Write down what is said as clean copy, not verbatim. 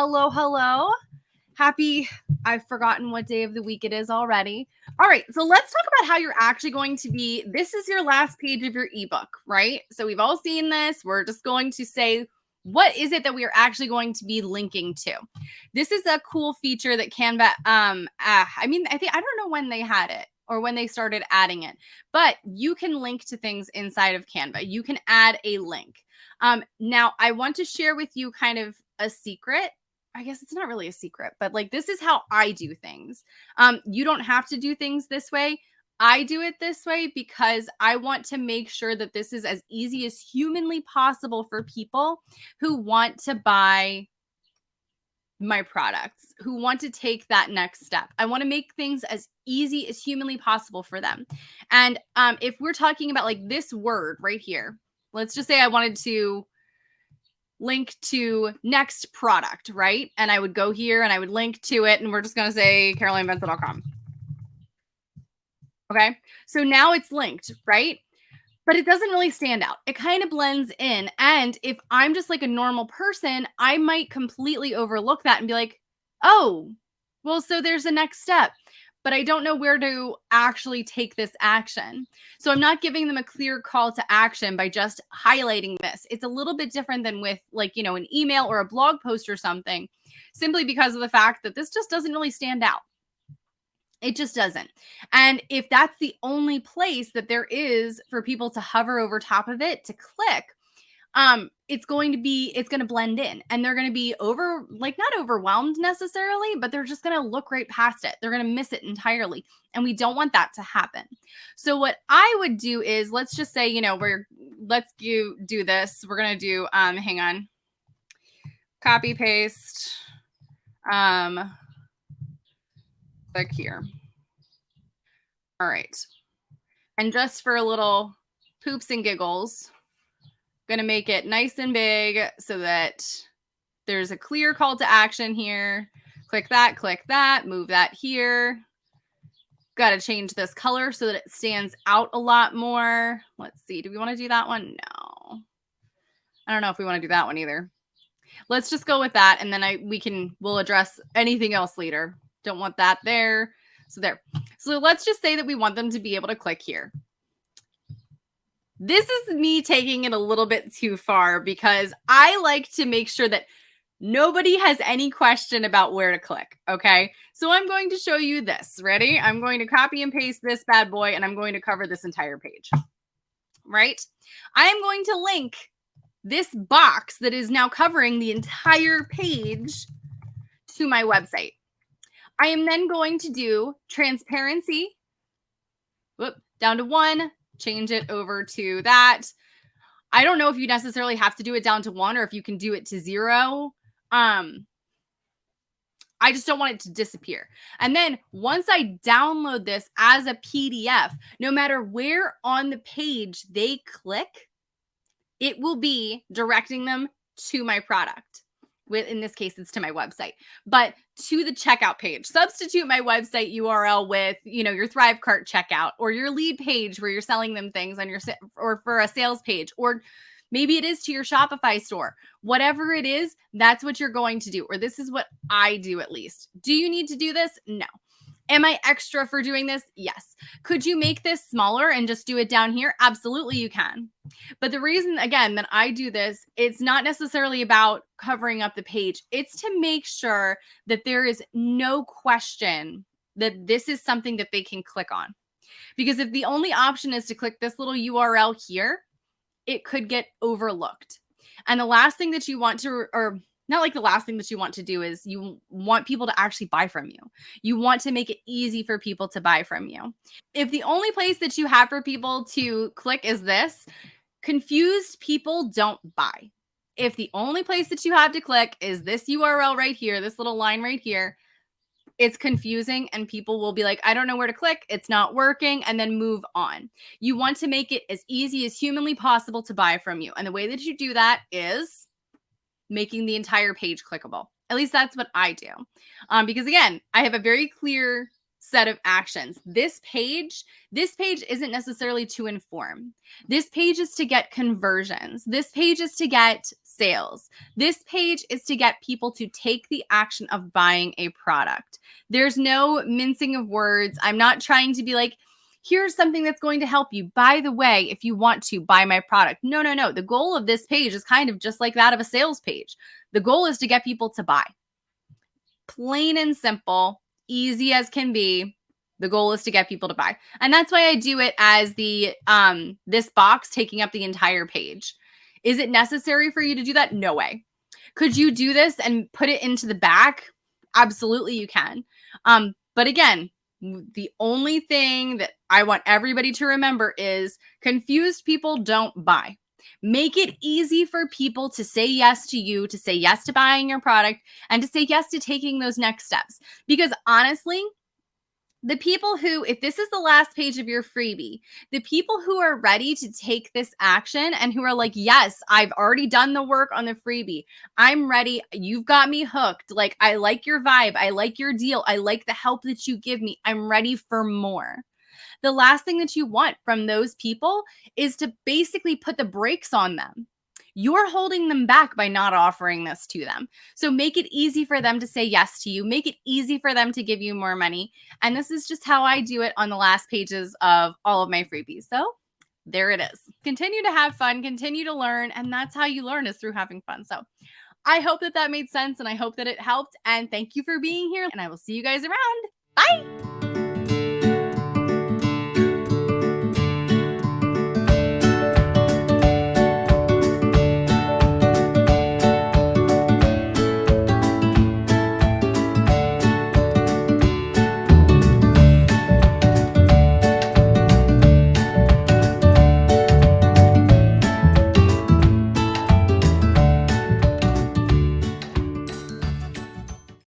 Hello, hello. I've forgotten what day of the week it is already. All right, so let's talk about how you're actually going to this is your last page of your ebook, right? So we've all seen this. We're just going to say, what is it that we are actually going to be linking to? This is a cool feature that Canva, I don't know when they had it or when they started adding it, but you can link to things inside of Canva. You can add a link. Now I want to share with you kind of a secret. I guess it's not really a secret, but like, this is how I do things. You don't have to do things this way. I do it this way because I want to make sure that this is as easy as humanly possible for people who want to buy my products, who want to take that next step. I want to make things as easy as humanly possible for them. And if we're talking about like this word right here, let's just say I wanted to link to next product, right? And I would go here and I would link to it, and we're just going to say carolinevencil.com. Okay. So now it's linked, right? But it doesn't really stand out. It kind of blends in. And if I'm just like a normal person, I might completely overlook that and be like, oh, well, so there's a next step, but I don't know where to actually take this action. So I'm not giving them a clear call to action by just highlighting this. It's a little bit different than with like, an email or a blog post or something, simply because of the fact that this just doesn't really stand out. It just doesn't. And if that's the only place that there is for people to hover over top of it to click, it's going to blend in, and they're going to be not overwhelmed necessarily, but they're just going to look right past it. They're going to miss it entirely. And we don't want that to happen. So what I would do is, let's just say, let's do this. We're going to do, hang on, copy paste, click here. All right. And just for a little poops and giggles, going to make it nice and big so that there's a clear call to action here. Click that, move that here. Got to change this color so that it stands out a lot more. Let's see. Do we want to do that one? No. I don't know if we want to do that one either. Let's just go with that, and then we'll address anything else later. Don't want that there. So there. So let's just say that we want them to be able to click here. This is me taking it a little bit too far because I like to make sure that nobody has any question about where to click, okay? So I'm going to show you this. Ready? I'm going to copy and paste this bad boy, and I'm going to cover this entire page, right? I am going to link this box that is now covering the entire page to my website. I am then going to do transparency, down to 1, change it over to that. I don't know if you necessarily have to do it down to 1 or if you can do it to 0. I just don't want it to disappear. And then once I download this as a PDF, no matter where on the page they click, it will be directing them to my product. In this case, it's to my website, but to the checkout page. Substitute my website URL with, your ThriveCart checkout, or your lead page where you're selling them things or for a sales page, or maybe it is to your Shopify store. Whatever it is, that's what you're going to do, or this is what I do at least. Do you need to do this? No. Am I extra for doing this? Yes. Could you make this smaller and just do it down here? Absolutely, you can. But the reason, again, that I do this, it's not necessarily about covering up the page. It's to make sure that there is no question that this is something that they can click on. Because if the only option is to click this little URL here, it could get overlooked. And the last thing that you want to, or not like the last thing that you want to do, is you want people to actually buy from you. You want to make it easy for people to buy from you. If the only place that you have for people to click is this, confused people don't buy. If the only place that you have to click is this URL right here, this little line right here, it's confusing and people will be like, I don't know where to click. It's not working, and then move on. You want to make it as easy as humanly possible to buy from you. And the way that you do that is making the entire page clickable. At least that's what I do. Because again, I have a very clear set of actions. This page isn't necessarily to inform. This page is to get conversions. This page is to get sales. This page is to get people to take the action of buying a product. There's no mincing of words. I'm not trying to be like, here's something that's going to help you. By the way, if you want to buy my product. No. The goal of this page is kind of just like that of a sales page. The goal is to get people to buy. Plain and simple, easy as can be. The goal is to get people to buy. And that's why I do it as the this box taking up the entire page. Is it necessary for you to do that? No way. Could you do this and put it into the back? Absolutely you can. But again, the only thing that I want everybody to remember is confused people don't buy. Make it easy for people to say yes to you, to say yes to buying your product, and to say yes to taking those next steps. Because honestly, the people who, if this is the last page of your freebie, the people who are ready to take this action and who are like, yes, I've already done the work on the freebie. I'm ready. You've got me hooked. Like, I like your vibe. I like your deal. I like the help that you give me. I'm ready for more. The last thing that you want from those people is to basically put the brakes on them. You're holding them back by not offering this to them. So make it easy for them to say yes to you. Make it easy for them to give you more money. And this is just how I do it on the last pages of all of my freebies. So there it is. Continue to have fun, continue to learn. And that's how you learn, is through having fun. So I hope that made sense, and I hope that it helped. And thank you for being here. And I will see you guys around. Bye.